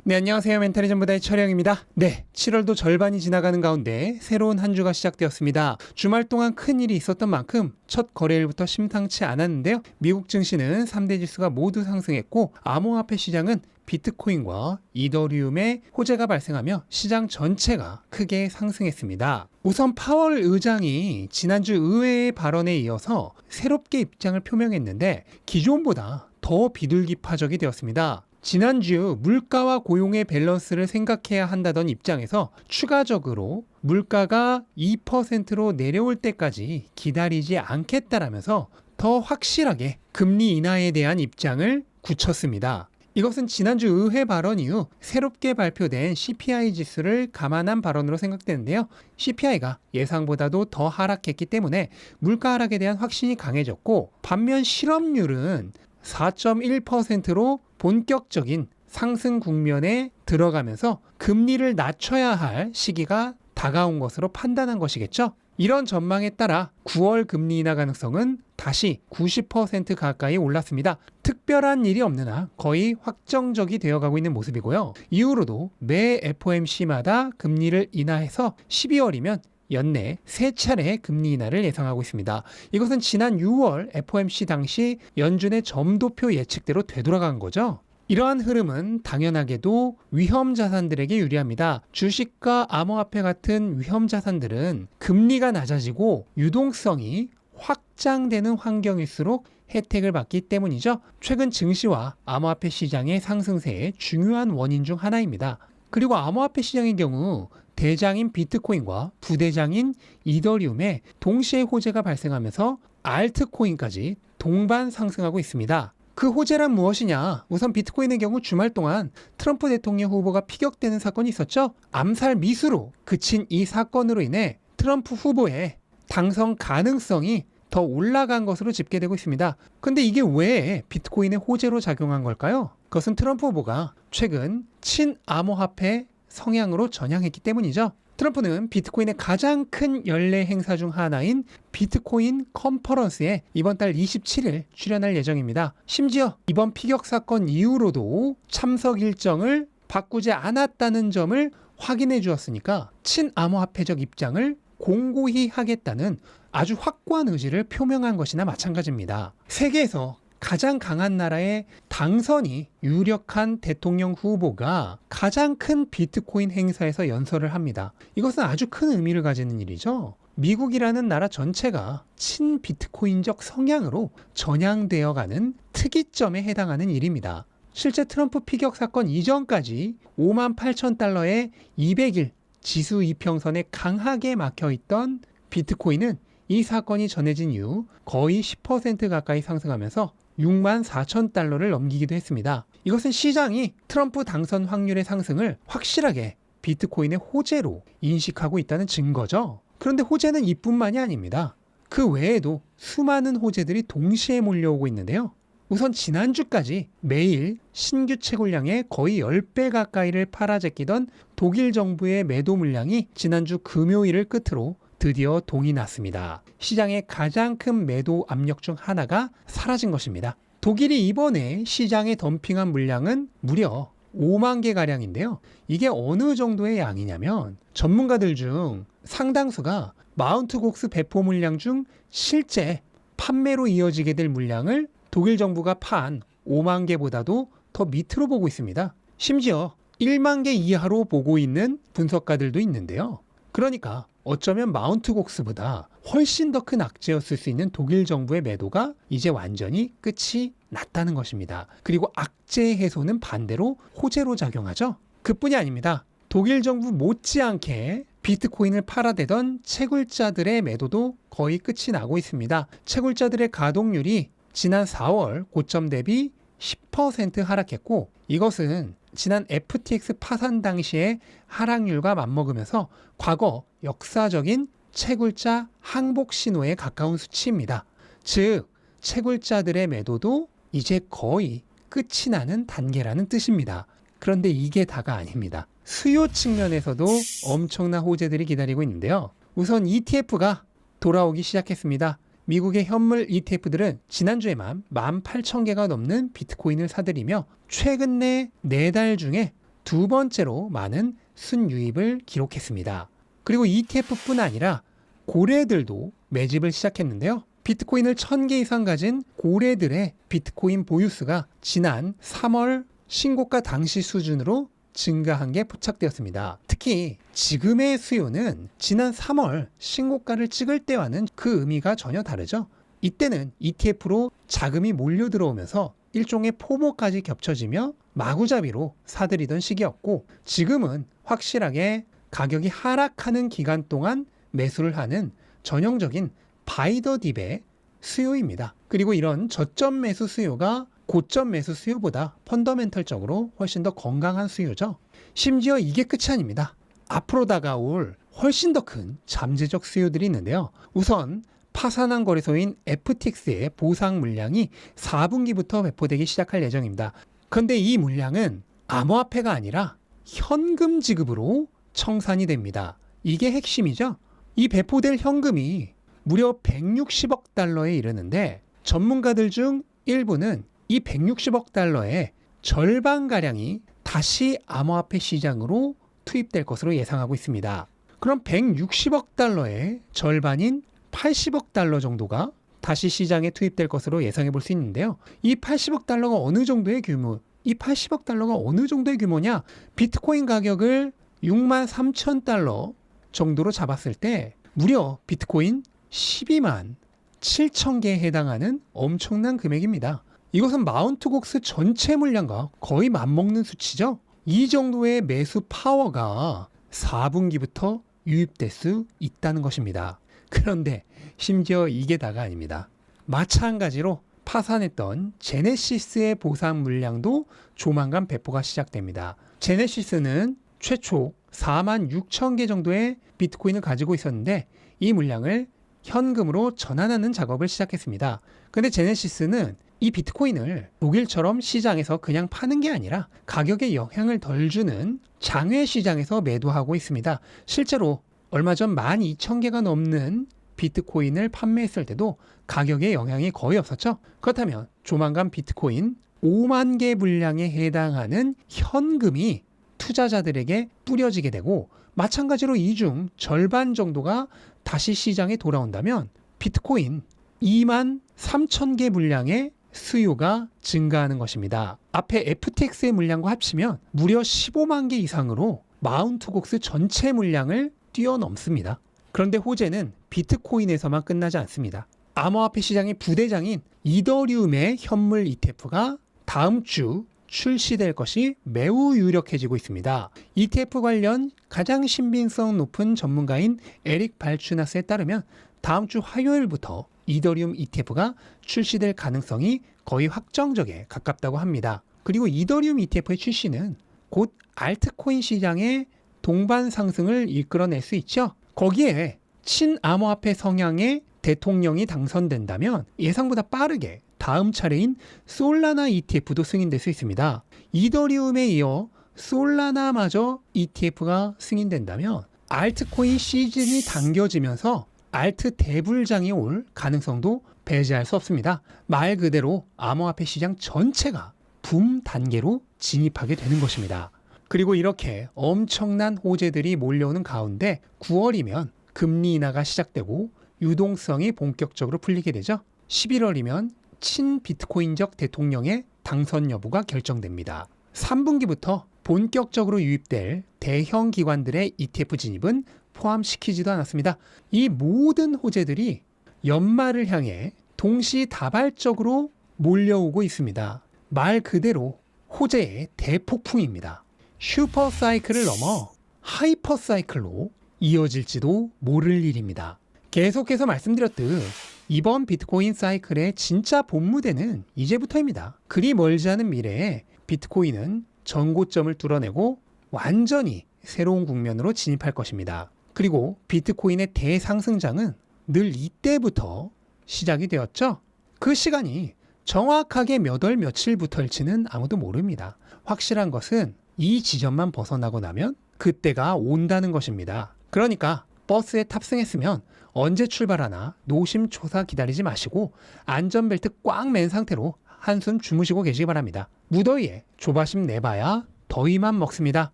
네, 안녕하세요. 멘탈의 전부다의 철영입니다. 네, 7월도 절반이 지나가는 가운데 새로운 한 주가 시작되었습니다. 주말 동안 큰 일이 있었던 만큼 첫 거래일부터 심상치 않았는데요. 미국 증시는 3대 지수가 모두 상승했고 암호화폐 시장은 비트코인과 이더리움의 호재가 발생하며 시장 전체가 크게 상승했습니다. 우선 파월 의장이 지난주 의회의 발언에 이어서 새롭게 입장을 표명했는데 기존보다 더 비둘기파적이 되었습니다. 지난주 물가와 고용의 밸런스를 생각해야 한다던 입장에서 추가적으로 물가가 2%로 내려올 때까지 기다리지 않겠다라면서 더 확실하게 금리 인하에 대한 입장을 굳혔습니다. 이것은 지난주 의회 발언 이후 새롭게 발표된 CPI 지수를 감안한 발언으로 생각되는데요. CPI가 예상보다도 더 하락했기 때문에 물가 하락에 대한 확신이 강해졌고, 반면 실업률은 4.1%로 본격적인 상승 국면에 들어가면서 금리를 낮춰야 할 시기가 다가온 것으로 판단한 것이겠죠. 이런 전망에 따라 9월 금리 인하 가능성은 다시 90% 가까이 올랐습니다. 특별한 일이 없는 한 거의 확정적이 되어가고 있는 모습이고요. 이후로도 매 FOMC마다 금리를 인하해서 12월이면 연내 3차례 금리 인하를 예상하고 있습니다. 이것은 지난 6월 FOMC 당시 연준의 점도표 예측대로 되돌아간 거죠. 이러한 흐름은 당연하게도 위험 자산들에게 유리합니다. 주식과 암호화폐 같은 위험 자산들은 금리가 낮아지고 유동성이 확장되는 환경일수록 혜택을 받기 때문이죠. 최근 증시와 암호화폐 시장의 상승세의 중요한 원인 중 하나입니다. 그리고 암호화폐 시장의 경우 대장인 비트코인과 부대장인 이더리움에 동시에 호재가 발생하면서 알트코인까지 동반 상승하고 있습니다. 그 호재란 무엇이냐? 우선 비트코인의 경우 주말 동안 트럼프 대통령 후보가 피격되는 사건이 있었죠. 암살 미수로 그친 이 사건으로 인해 트럼프 후보의 당선 가능성이 더 올라간 것으로 집계되고 있습니다. 근데 이게 왜 비트코인의 호재로 작용한 걸까요? 그것은 트럼프 후보가 최근 친암호화폐 성향으로 전향했기 때문이죠. 트럼프는 비트코인의 가장 큰 연례 행사 중 하나인 비트코인 컨퍼런스에 이번 달 27일 출연할 예정입니다. 심지어 이번 피격 사건 이후로도 참석 일정을 바꾸지 않았다는 점을 확인해 주었으니까 친암호화폐적 입장을 공고히 하겠다는 아주 확고한 의지를 표명한 것이나 마찬가지입니다. 세계에서 가장 강한 나라의 당선이 유력한 대통령 후보가 가장 큰 비트코인 행사에서 연설을 합니다. 이것은 아주 큰 의미를 가지는 일이죠. 미국이라는 나라 전체가 친비트코인적 성향으로 전향되어가는 특이점에 해당하는 일입니다. 실제 트럼프 피격 사건 이전까지 58,000달러의 200일 지수 이평선에 강하게 막혀있던 비트코인은 이 사건이 전해진 이후 거의 10% 가까이 상승하면서 64,000달러를 넘기기도 했습니다. 이것은 시장이 트럼프 당선 확률의 상승을 확실하게 비트코인의 호재로 인식하고 있다는 증거죠. 그런데 호재는 이뿐만이 아닙니다. 그 외에도 수많은 호재들이 동시에 몰려오고 있는데요. 우선 지난주까지 매일 신규 채굴량의 거의 10배 가까이를 팔아제끼던 독일 정부의 매도 물량이 지난주 금요일을 끝으로 드디어 동이 났습니다. 시장의 가장 큰 매도 압력 중 하나가 사라진 것입니다. 독일이 이번에 시장에 덤핑한 물량은 무려 5만 개가량인데요. 이게 어느 정도의 양이냐면 전문가들 중 상당수가 마운트 곡스 배포 물량 중 실제 판매로 이어지게 될 물량을 독일 정부가 판 5만 개보다도 더 밑으로 보고 있습니다. 심지어 1만 개 이하로 보고 있는 분석가들도 있는데요. 그러니까 어쩌면 마운트 곡스보다 훨씬 더 큰 악재였을 수 있는 독일 정부의 매도가 이제 완전히 끝이 났다는 것입니다. 그리고 악재 해소는 반대로 호재로 작용하죠. 그뿐이 아닙니다. 독일 정부 못지않게 비트코인을 팔아대던 채굴자들의 매도도 거의 끝이 나고 있습니다. 채굴자들의 가동률이 지난 4월 고점 대비 10% 하락했고, 이것은 지난 FTX 파산 당시의 하락률과 맞먹으면서 과거 역사적인 채굴자 항복 신호에 가까운 수치입니다. 즉, 채굴자들의 매도도 이제 거의 끝이 나는 단계라는 뜻입니다. 그런데 이게 다가 아닙니다. 수요 측면에서도 엄청난 호재들이 기다리고 있는데요. 우선 ETF가 돌아오기 시작했습니다. 미국의 현물 ETF들은 지난주에만 18,000개가 넘는 비트코인을 사들이며 최근 내 4달 중에 두 번째로 많은 순유입을 기록했습니다. 그리고 ETF뿐 아니라 고래들도 매집을 시작했는데요. 비트코인을 1000개 이상 가진 고래들의 비트코인 보유수가 지난 3월 신고가 당시 수준으로 증가한 게 포착되었습니다. 특히 지금의 수요는 지난 3월 신고가를 찍을 때와는 그 의미가 전혀 다르죠. 이때는 ETF로 자금이 몰려 들어오면서 일종의 포모까지 겹쳐지며 마구잡이로 사들이던 시기였고, 지금은 확실하게 가격이 하락하는 기간 동안 매수를 하는 전형적인 바이 더 딥의 수요입니다. 그리고 이런 저점 매수 수요가 고점 매수 수요보다 펀더멘털적으로 훨씬 더 건강한 수요죠. 심지어 이게 끝이 아닙니다. 앞으로 다가올 훨씬 더 큰 잠재적 수요들이 있는데요. 우선 파산한 거래소인 FTX의 보상 물량이 4분기부터 배포되기 시작할 예정입니다. 그런데 이 물량은 암호화폐가 아니라 현금 지급으로 청산이 됩니다. 이게 핵심이죠. 이 배포될 현금이 무려 160억 달러에 이르는데, 전문가들 중 일부는 이 160억 달러의 절반가량이 다시 암호화폐 시장으로 투입될 것으로 예상하고 있습니다. 그럼 160억 달러의 절반인 80억 달러 정도가 다시 시장에 투입될 것으로 예상해 볼 수 있는데요. 이 80억 달러가 어느 정도의 규모, 이 80억 달러가 어느 정도의 규모냐? 비트코인 가격을 6만 3천 달러 정도로 잡았을 때 무려 비트코인 12만 7천 개에 해당하는 엄청난 금액입니다. 이것은 마운트 곡스 전체 물량과 거의 맞먹는 수치죠. 이 정도의 매수 파워가 4분기부터 유입될 수 있다는 것입니다. 그런데 심지어 이게 다가 아닙니다. 마찬가지로 파산했던 제네시스의 보상 물량도 조만간 배포가 시작됩니다. 제네시스는 최초 4만 6천 개 정도의 비트코인을 가지고 있었는데 이 물량을 현금으로 전환하는 작업을 시작했습니다. 근데 제네시스는 이 비트코인을 독일처럼 시장에서 그냥 파는 게 아니라 가격에 영향을 덜 주는 장외 시장에서 매도하고 있습니다. 실제로 얼마 전 12,000개가 넘는 비트코인을 판매했을 때도 가격에 영향이 거의 없었죠. 그렇다면 조만간 비트코인 5만 개 물량에 해당하는 현금이 투자자들에게 뿌려지게 되고, 마찬가지로 이 중 절반 정도가 다시 시장에 돌아온다면 비트코인 2만 3천 개 물량의 수요가 증가하는 것입니다. 앞에 FTX의 물량과 합치면 무려 15만 개 이상으로 마운트 곡스 전체 물량을 뛰어넘습니다. 그런데 호재는 비트코인에서만 끝나지 않습니다. 암호화폐 시장의 부대장인 이더리움의 현물 ETF가 다음 주 출시될 것이 매우 유력해지고 있습니다. ETF 관련 가장 신빙성 높은 전문가인 에릭 발추나스에 따르면 다음 주 화요일부터 이더리움 ETF가 출시될 가능성이 거의 확정적에 가깝다고 합니다. 그리고 이더리움 ETF의 출시는 곧 알트코인 시장의 동반 상승을 이끌어낼 수 있죠. 거기에 친암호화폐 성향의 대통령이 당선된다면 예상보다 빠르게 다음 차례인 솔라나 ETF도 승인될 수 있습니다. 이더리움에 이어 솔라나마저 ETF가 승인된다면 알트코인 시즌이 당겨지면서 알트 대불장이 올 가능성도 배제할 수 없습니다. 말 그대로 암호화폐 시장 전체가 붐 단계로 진입하게 되는 것입니다. 그리고 이렇게 엄청난 호재들이 몰려오는 가운데 9월이면 금리 인하가 시작되고 유동성이 본격적으로 풀리게 되죠. 11월이면 친비트코인적 대통령의 당선 여부가 결정됩니다. 3분기부터 본격적으로 유입될 대형 기관들의 ETF 진입은 포함시키지도 않았습니다. 이 모든 호재들이 연말을 향해 동시다발적으로 몰려오고 있습니다. 말 그대로 호재의 대폭풍입니다. 슈퍼 사이클을 넘어 하이퍼 사이클로 이어질지도 모를 일입니다. 계속해서 말씀드렸듯 이번 비트코인 사이클의 진짜 본무대는 이제부터입니다. 그리 멀지 않은 미래에 비트코인은 전고점을 뚫어내고 완전히 새로운 국면으로 진입할 것입니다. 그리고 비트코인의 대상승장은 늘 이때부터 시작이 되었죠. 그 시간이 정확하게 몇 월 며칠부터일지는 아무도 모릅니다. 확실한 것은 이 지점만 벗어나고 나면 그때가 온다는 것입니다. 그러니까 버스에 탑승했으면 언제 출발하나 노심초사 기다리지 마시고 안전벨트 꽉 맨 상태로 한숨 주무시고 계시기 바랍니다. 무더위에 조바심 내봐야 더위만 먹습니다.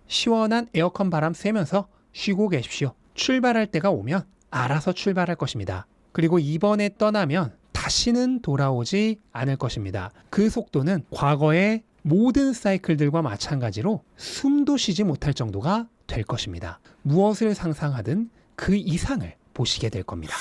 시원한 에어컨 바람 쐬면서 쉬고 계십시오. 출발할 때가 오면 알아서 출발할 것입니다. 그리고 이번에 떠나면 다시는 돌아오지 않을 것입니다. 그 속도는 과거의 모든 사이클들과 마찬가지로 숨도 쉬지 못할 정도가 될 것입니다. 무엇을 상상하든 그 이상을 보시게 될 겁니다.